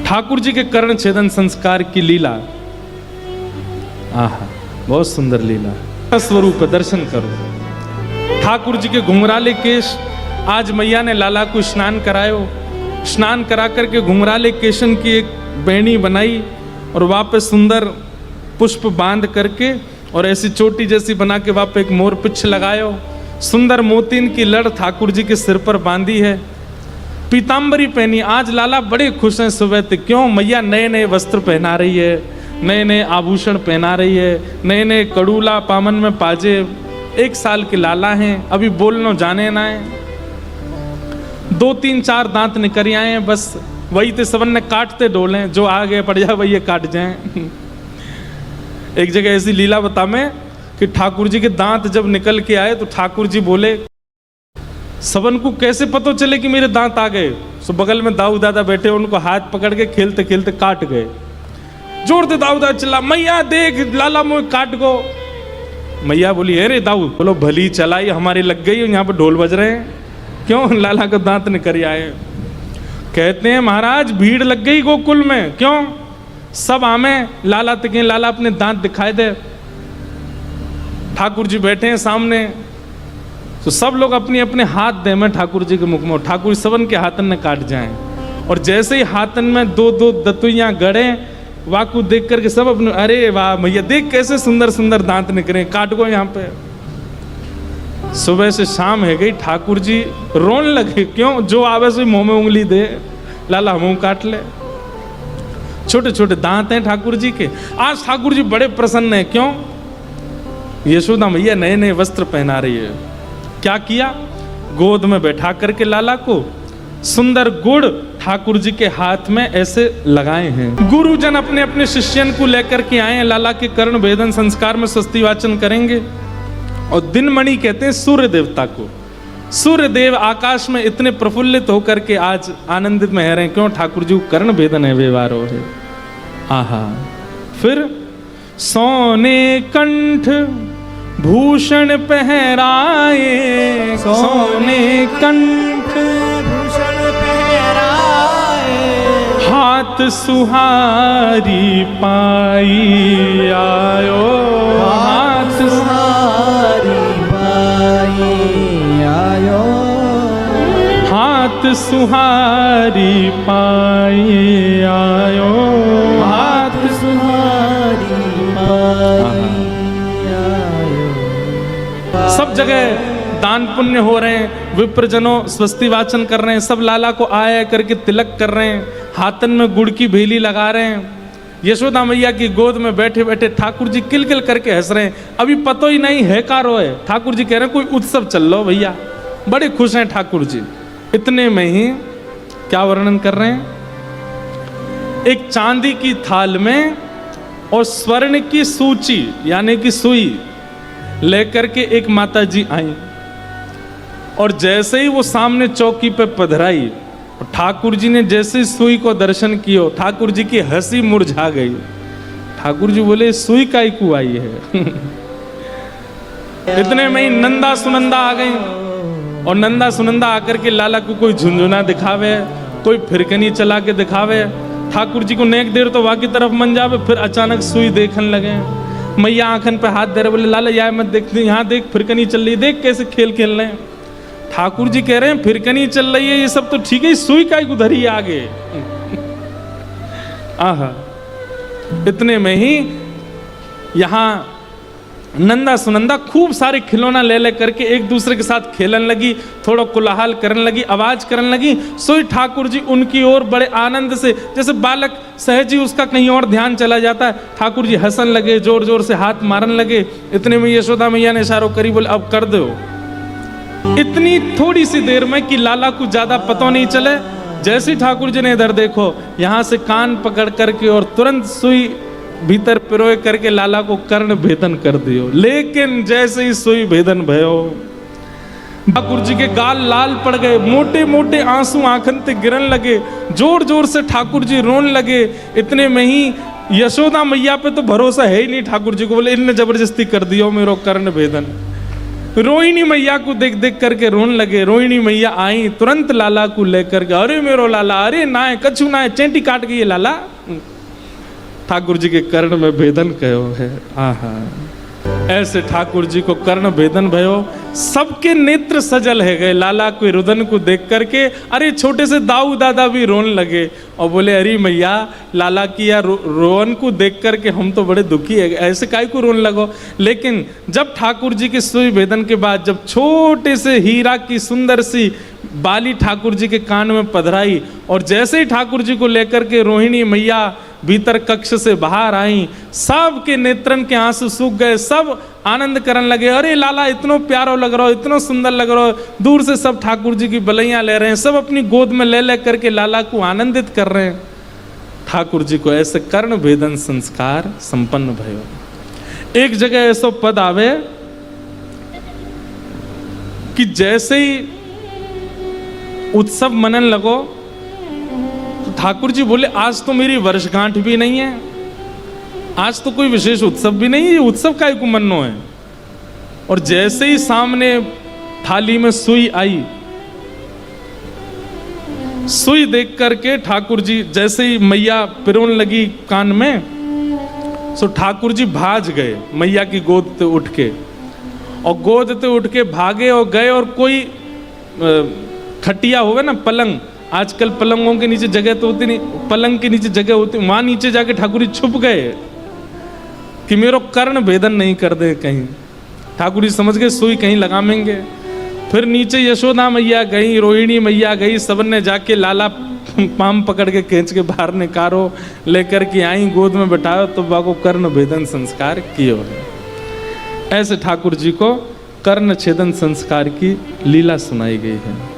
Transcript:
ठाकुर जी के कर्ण छेदन संस्कार की लीला, आहा बहुत सुंदर लीला। स्वरूप दर्शन करो। ठाकुर जी के घुंघराले केश, आज मैया ने लाला को स्नान करायो, स्नान करा करके घुंघराले केशन की एक बेणी बनाई और वहाँ पे सुंदर पुष्प बांध करके और ऐसी चोटी जैसी बना के वहाँ पे एक मोर पिछ लगायो। सुंदर मोतीन की लड़ ठाकुर जी के सिर पर बांधी है, पीताम्बरी पहनी। आज लाला बड़े खुश हैं सुबह से, क्यों? मैया नए नए वस्त्र पहना रही है, नए नए आभूषण पहना रही है, नए नए कड़ूला पामन में पाजे। 1 साल के लाला हैं, अभी बोलनो जाने ना है, 2-3-4 दांत निकल आए हैं, बस वही तो सबन ने काटते डोले, जो आगे पड़ जाए वही ये काट जाए। एक जगह ऐसी लीला बता मैं कि ठाकुर जी के दांत जब निकल के आए तो ठाकुर जी बोले, सबन को कैसे पता चले कि मेरे दांत आ गए? सो बगल में दाऊ दादा बैठे, उनको हाथ पकड़ के खेलते खेलते काट गए। जोर दे दाऊ दादा चिल्ला, मैया देख लाला मुझे काट गो। मैया बोली, अरे दाऊ, बोलो भली चलाई, हमारी लग गई, यहाँ पे ढोल बज रहे हैं, क्यों? लाला को दांत निकल आए। कहते हैं महाराज भीड़ लग गई गोकुल में, क्यों? सब आमे लाला तक, लाला अपने दांत दिखाई दे। ठाकुर जी बैठे हैं सामने, तो सब लोग अपने अपने हाथ दे में ठाकुर जी के मुख में, ठाकुर सबन के हाथन में काट जाएं। और जैसे ही हाथन में 2-2 दतुइयां गड़े, वाकू देख करके सब अपने, अरे वाह भैया देख कैसे सुंदर सुंदर दांत निकले, काट गो यहाँ पे। सुबह से शाम है गई, ठाकुर जी रोन लगे, क्यों? जो आवे से मुंह में उंगली दे, लाला मुंह काट ले। छोटे छोटे दांत हैं ठाकुर जी के। आज ठाकुर जी बड़े प्रसन्न हैं, क्यों? यशोदा मैया नए नए वस्त्र पहना रही है। क्या किया? गोद में बैठा करके लाला को सुंदर गुड़ ठाकुर जी के हाथ में ऐसे लगाए हैं। गुरुजन अपने अपने शिष्यन को लेकर के आए हैं, लाला के कर्ण भेदन संस्कार में स्वस्ति वाचन करेंगे। और दिनमणि कहते हैं सूर्य देवता को। सूर्य देव आकाश में इतने प्रफुल्लित होकर के आज आनंदित में रहे हैं, क्यों? ठाकुर जी को कर्ण भेदन है, व्यवहार हो है। आहा, फिर सोने कंठ भूषण पहराए, सोने कंठ भूषण पहराए, हाथ सुहारी पाई आयो, हाथ सुहारी पाई आयो, हाथ सुहारी पाई आयो, हाथ सुहारी पाई आयो। सब जगह दान पुण्य हो रहे हैं, विप्रजनों स्वस्ति वाचन कर रहे हैं, सब लाला को आया करके तिलक कर रहे हैं, हाथन में गुड़ की भेली लगा रहे हैं। यशोदा मैया की गोद में बैठे बैठे ठाकुर जी किलकिल करके हंस रहे हैं। अभी पतो ही नहीं है का रोए, ठाकुर जी कह रहे हैं कोई उत्सव चल लो भैया, बड़े खुश हैं ठाकुर जी। इतने में ही क्या वर्णन कर रहे हैं, एक चांदी की थाल में और स्वर्ण की सूची यानी कि सुई लेकर के एक माता जी आई, और जैसे ही वो सामने चौकी पे पधराई, ठाकुर जी ने जैसे सुई को दर्शन किया, ठाकुर जी की हंसी मुरझा गई। ठाकुर जी बोले सुई काई को आई है। इतने में ही नंदा सुनंदा आ गई, और नंदा सुनंदा आकर के लाला को कोई झुंझुना दिखावे, कोई फिरकनी चला के दिखावे। ठाकुर जी को नेक देर तो वहाँ की तरफ मन जावे, फिर अचानक सुई देखने लगे। मैया आंखन पे हाथ दे रहे, बोले लाला या मत देख, यहाँ देख फिरकनी चल रही, देख कैसे खेल खेल रहे हैं। ठाकुर जी कह रहे हैं फिरकनी चल रही है ये सब तो ठीक है, सुई का उधरी आगे। आहा, इतने में ही यहाँ नंदा सुनंदा खूब सारे खिलौना ले ले करके एक दूसरे के साथ खेलने लगी, थोड़ा कोलाहल करने लगी, आवाज करने लगी। सोई ठाकुर जी उनकी ओर बड़े आनंद से, जैसे बालक सहज ही उसका कहीं और ध्यान चला जाता है, ठाकुर जी हंसन लगे, जोर जोर से हाथ मारने लगे। इतने में यशोदा मैया ने इशारा करी, बोले अब कर दो। इतनी थोड़ी सी देर में कि लाला को ज्यादा पता नहीं चले, जैसे ठाकुर जी ने इधर देखो, यहाँ से कान पकड़ करके और तुरंत सुई भीतर पिरोए करके लाला को कर्ण भेदन कर दियो। लेकिन जैसे ही सुई भेदन भयो, ठाकुर जी के गाल लाल पड़ गए, मोटे मोटे आंसू आंखन ते गिरन लगे, जोर जोर से ठाकुर जी रोन लगे। इतने में ही यशोदा मैया पे तो भरोसा है ही नहीं ठाकुर जी को, बोले इनने जबरदस्ती कर दियो मेरो कर्ण भेदन। रोहिणी मैया को देख देख करके रोन लगे। रोहिणी मैया आई तुरंत लाला को लेकर के, अरे मेरो लाला, अरे नाय कछु नाय, चेंटी काट गई लाला। ठाकुर जी के कर्ण में भेदन कहो है। आहा, ऐसे ठाकुर जी को कर्ण भेदन भयो, सबके नेत्र सजल है गए लाला को रुदन को देख करके। अरे छोटे से दाऊ दादा भी रोन लगे और बोले, अरे मैया लाला की या रोवन को देख करके हम तो बड़े दुखी है, ऐसे काहे को रोन लगो। लेकिन जब ठाकुर जी के सुई भेदन के बाद जब छोटे से हीरा की सुंदर सी बाली ठाकुर जी के कान में पधराई और जैसे ही ठाकुर जी को लेकर के रोहिणी मैया भीतर कक्ष से बाहर आई, सब के नेत्रन के आंसू सूख गए, सब आनंद करने लगे। अरे लाला इतना प्यारो लग रहा हो, इतना सुंदर लग रहा हो। दूर से सब ठाकुर जी की बलैया ले रहे हैं, सब अपनी गोद में ले ले करके लाला को आनंदित कर रहे हैं। ठाकुर जी को ऐसे कर्ण भेदन संस्कार संपन्न भयो। एक जगह ऐसा पद आवे कि जैसे ही उत्सव मनन लगो, ठाकुर जी बोले, आज तो मेरी वर्षगांठ भी नहीं है, आज तो कोई विशेष उत्सव भी नहीं है, ये उत्सव काहे को मनो है। और जैसे ही सामने थाली में सुई आई, सुई देख करके ठाकुर जी जैसे ही मैया पिरोन लगी कान में, सो ठाकुर जी भाज गए मैया की गोद से उठ के, और गोद से उठ के भागे और गए। और कोई खटिया होगा ना, पलंग, आजकल पलंगों के नीचे जगह तो होती नहीं, पलंग के नीचे जगह होती, वहां नीचे जाके ठाकुर जी छुप गए कि मेरो कर्ण भेदन नहीं कर दे कहीं। ठाकुर जी समझ गए सुई कहीं लगामेंगे। फिर नीचे यशोदा मैया गई, रोहिणी मैया गई, सबन ने जाके लाला पाम पकड़ के खींच के बाहर निकारो लेकर के आई, गोद में बैठाओ, तो बाको कर्ण भेदन संस्कार किए है। ऐसे ठाकुर जी को कर्ण छेदन संस्कार की लीला सुनाई गई है।